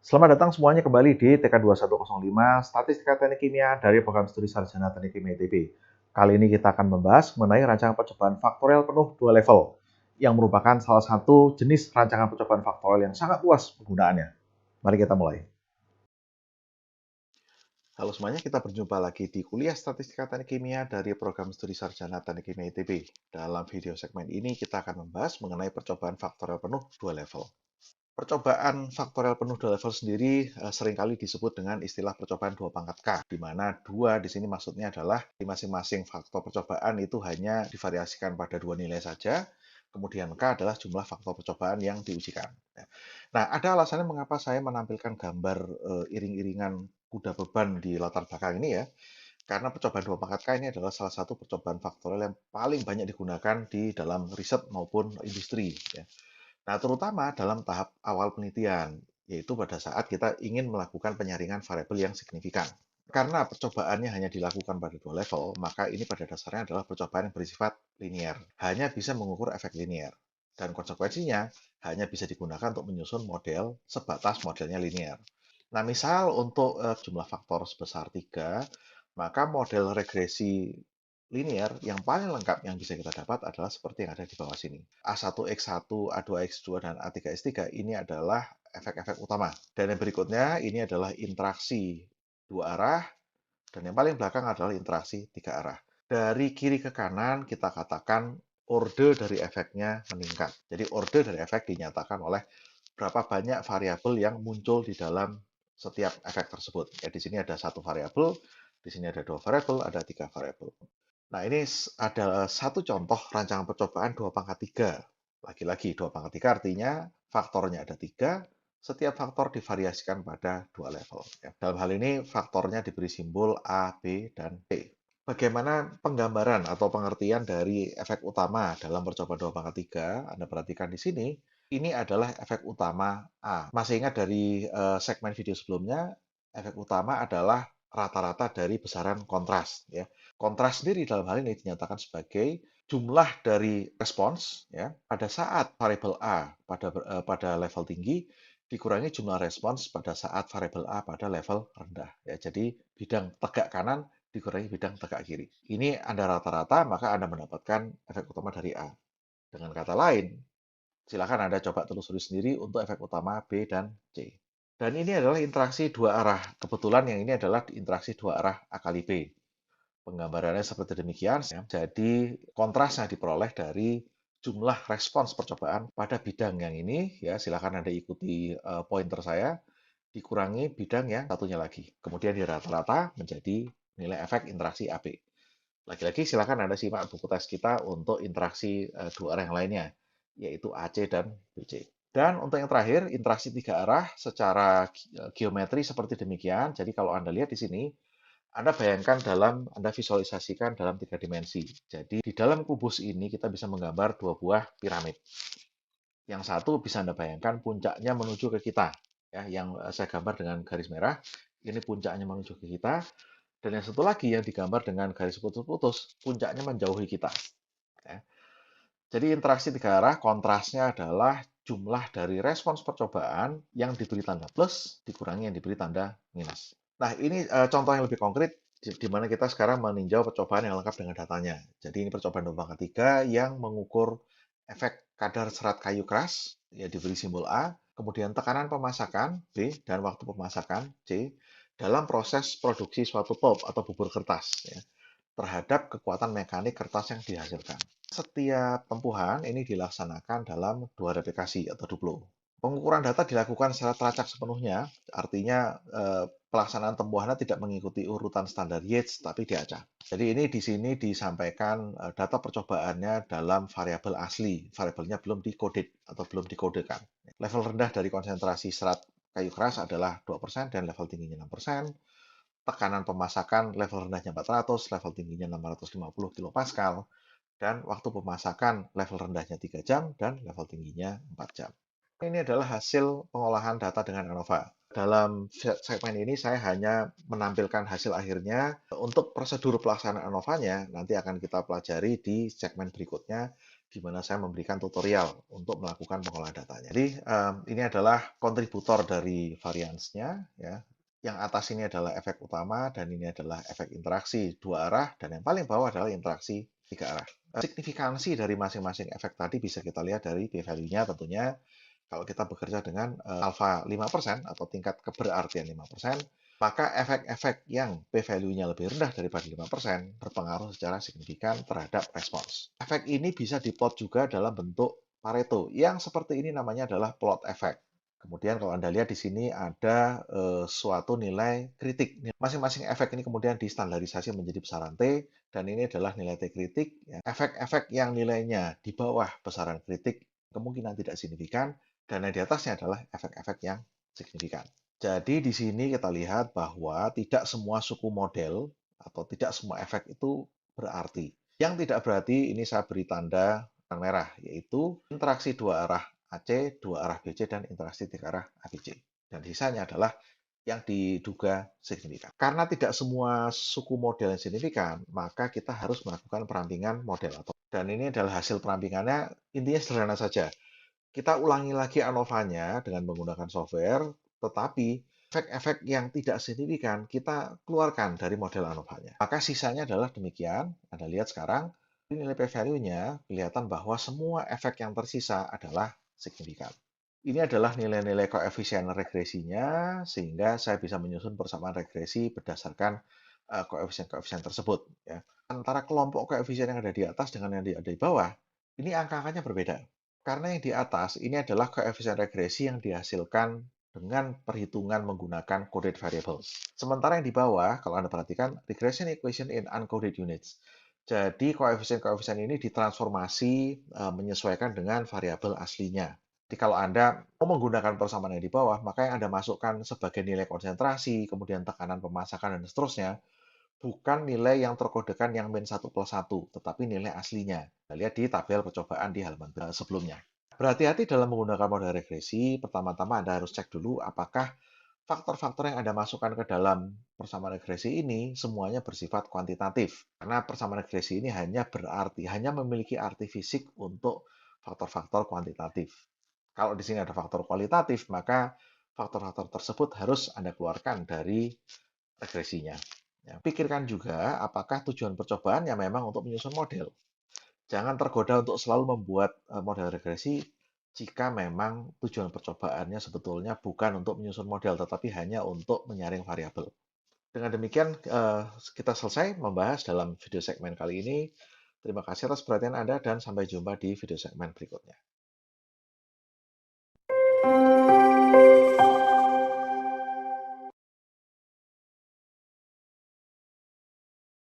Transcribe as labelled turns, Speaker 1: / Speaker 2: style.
Speaker 1: Selamat datang semuanya kembali di TK2105 Statistika Teknik Kimia dari Program Studi Sarjana Teknik Kimia ITB. Kali ini kita akan membahas mengenai rancangan percobaan faktorial penuh 2 level yang merupakan salah satu jenis rancangan percobaan faktorial yang sangat luas penggunaannya. Mari kita mulai. Halo semuanya, kita berjumpa lagi di kuliah Statistika Teknik Kimia dari Program Studi Sarjana Teknik Kimia ITB. Dalam video segmen ini kita akan membahas mengenai percobaan faktorial penuh 2 level. Percobaan faktorial penuh 2 level sendiri seringkali disebut dengan istilah percobaan 2 pangkat K, di mana 2 di sini maksudnya adalah di masing-masing faktor percobaan itu hanya divariasikan pada 2 nilai saja, kemudian K adalah jumlah faktor percobaan yang diujikan. Nah, ada alasannya mengapa saya menampilkan gambar iring-iringan kuda beban di latar belakang ini ya, karena percobaan 2 pangkat K ini adalah salah satu percobaan faktorial yang paling banyak digunakan di dalam riset maupun industri. Ya. Nah, terutama dalam tahap awal penelitian, yaitu pada saat kita ingin melakukan penyaringan variabel yang signifikan. Karena percobaannya hanya dilakukan pada 2 level, maka ini pada dasarnya adalah percobaan yang bersifat linier. Hanya bisa mengukur efek linier. Dan konsekuensinya hanya bisa digunakan untuk menyusun model sebatas modelnya linier. Nah, misal untuk jumlah faktor sebesar 3, maka model regresi linier yang paling lengkap yang bisa kita dapat adalah seperti yang ada di bawah sini. A1X1, A2X2, dan A3X3 ini adalah efek-efek utama. Dan yang berikutnya ini adalah interaksi dua arah, dan yang paling belakang adalah interaksi tiga arah. Dari kiri ke kanan kita katakan orde dari efeknya meningkat. Jadi orde dari efek dinyatakan oleh berapa banyak variabel yang muncul di dalam setiap efek tersebut. Ya, di sini ada satu variabel, di sini ada dua variabel, ada tiga variabel. Nah, ini ada satu contoh rancangan percobaan 2 pangkat 3. Lagi-lagi 2 pangkat 3 artinya faktornya ada 3, setiap faktor divariasikan pada 2 level. Ya, dalam hal ini faktornya diberi simbol A, B, dan C. Bagaimana penggambaran atau pengertian dari efek utama dalam percobaan 2 pangkat 3? Anda perhatikan di sini, ini adalah efek utama A. Masih ingat dari segmen video sebelumnya, efek utama adalah rata-rata dari besaran kontras. Ya. Kontras sendiri dalam hal ini dinyatakan sebagai jumlah dari respons ya pada saat variabel A pada level tinggi dikurangi jumlah respons pada saat variabel A pada level rendah. Ya, jadi bidang tegak kanan dikurangi bidang tegak kiri. Ini Anda rata-rata, maka Anda mendapatkan efek utama dari A. Dengan kata lain, silakan Anda coba telusuri sendiri untuk efek utama B dan C. Dan ini adalah interaksi dua arah. Kebetulan yang ini adalah interaksi dua arah A kali B. Penggambarannya seperti demikian. Jadi kontrasnya diperoleh dari jumlah respons percobaan pada bidang yang ini. Ya, silakan Anda ikuti pointer saya. Dikurangi bidang yang satunya lagi. Kemudian di rata-rata menjadi nilai efek interaksi AB. Lagi-lagi silakan Anda simak buku tes kita untuk interaksi dua arah yang lainnya, yaitu AC dan BC. Dan untuk yang terakhir, interaksi tiga arah secara geometri seperti demikian. Jadi kalau Anda lihat di sini, anda bayangkan Anda visualisasikan dalam tiga dimensi. Jadi di dalam kubus ini kita bisa menggambar dua buah piramid. Yang satu bisa Anda bayangkan puncaknya menuju ke kita. Ya, yang saya gambar dengan garis merah, ini puncaknya menuju ke kita. Dan yang satu lagi yang digambar dengan garis putus-putus, puncaknya menjauhi kita. Ya. Jadi interaksi tiga arah, kontrasnya adalah jumlah dari respons percobaan yang diberi tanda plus dikurangi yang diberi tanda minus. Nah, ini contoh yang lebih konkret di mana kita sekarang meninjau percobaan yang lengkap dengan datanya. Jadi ini percobaan domba ketiga yang mengukur efek kadar serat kayu keras, ya diberi simbol A, kemudian tekanan pemasakan B, dan waktu pemasakan C, dalam proses produksi suatu pulp atau bubur kertas. Ya, terhadap kekuatan mekanik kertas yang dihasilkan. Setiap tempuhan ini dilaksanakan dalam dua replikasi atau duplo. Pengukuran data dilakukan secara teracak sepenuhnya, artinya pelaksanaan tempuhannya tidak mengikuti urutan standar Yates, tapi diacak. Jadi ini di sini disampaikan data percobaannya dalam variabel asli, variabelnya belum dikode atau belum dikodekan. Level rendah dari konsentrasi serat kayu keras adalah 2% dan level tingginya 6%. Tekanan pemasakan level rendahnya 400, level tingginya 650 kilopascal, dan waktu pemasakan level rendahnya 3 jam dan level tingginya 4 jam. Ini adalah hasil pengolahan data dengan ANOVA. Dalam segmen ini saya hanya menampilkan hasil akhirnya. Untuk prosedur pelaksanaan ANOVA-nya nanti akan kita pelajari di segmen berikutnya, di mana saya memberikan tutorial untuk melakukan pengolahan datanya. Jadi ini adalah kontributor dari variance-nya, ya. Yang atas ini adalah efek utama dan ini adalah efek interaksi dua arah, dan yang paling bawah adalah interaksi tiga arah. Signifikansi dari masing-masing efek tadi bisa kita lihat dari p-value-nya tentunya. Kalau kita bekerja dengan alfa 5% atau tingkat keberartian 5%, maka efek-efek yang p-value-nya lebih rendah daripada 5% berpengaruh secara signifikan terhadap respons. Efek ini bisa diplot juga dalam bentuk Pareto, yang seperti ini namanya adalah plot effect. Kemudian kalau Anda lihat di sini ada suatu nilai kritik. Masing-masing efek ini kemudian distandarisasi menjadi besaran T, dan ini adalah nilai T kritik. Efek-efek yang nilainya di bawah besaran kritik kemungkinan tidak signifikan, dan yang di atasnya adalah efek-efek yang signifikan. Jadi di sini kita lihat bahwa tidak semua suku model atau tidak semua efek itu berarti. Yang tidak berarti ini saya beri tanda merah, yaitu interaksi dua arah AC, dua arah BC, dan interaksi tiga arah ABC. Dan sisanya adalah yang diduga signifikan. Karena tidak semua suku model yang signifikan, maka kita harus melakukan perampingan model. Dan ini adalah hasil perampingannya, intinya sederhana saja. Kita ulangi lagi ANOVA-nya dengan menggunakan software, tetapi efek-efek yang tidak signifikan kita keluarkan dari model ANOVA-nya. Maka sisanya adalah demikian. Anda lihat sekarang, nilai p-value-nya kelihatan bahwa semua efek yang tersisa adalah signifikan. Ini adalah nilai-nilai koefisien regresinya, sehingga saya bisa menyusun persamaan regresi berdasarkan koefisien-koefisien tersebut. Ya. Antara kelompok koefisien yang ada di atas dengan yang ada di bawah, ini angka-angkanya berbeda. Karena yang di atas ini adalah koefisien regresi yang dihasilkan dengan perhitungan menggunakan coded variables. Sementara yang di bawah, kalau Anda perhatikan, regression equation in uncoded units. Jadi koefisien-koefisien ini ditransformasi menyesuaikan dengan variabel aslinya. Jadi kalau Anda mau menggunakan persamaan yang di bawah, maka yang Anda masukkan sebagai nilai konsentrasi, kemudian tekanan pemasakan, dan seterusnya, bukan nilai yang terkodekan yang min 1 plus 1, tetapi nilai aslinya. Kita lihat di tabel percobaan di halaman sebelumnya. Berhati-hati dalam menggunakan model regresi. Pertama-tama Anda harus cek dulu apakah faktor-faktor yang Anda masukkan ke dalam persamaan regresi ini semuanya bersifat kuantitatif. Karena persamaan regresi ini hanya memiliki arti fisik untuk faktor-faktor kuantitatif. Kalau di sini ada faktor kualitatif, maka faktor-faktor tersebut harus Anda keluarkan dari regresinya. Ya, pikirkan juga apakah tujuan percobaannya memang untuk menyusun model. Jangan tergoda untuk selalu membuat model regresi jika memang tujuan percobaannya sebetulnya bukan untuk menyusun model, tetapi hanya untuk menyaring variabel. Dengan demikian, kita selesai membahas dalam video segmen kali ini. Terima kasih atas perhatian Anda dan sampai jumpa di video segmen berikutnya.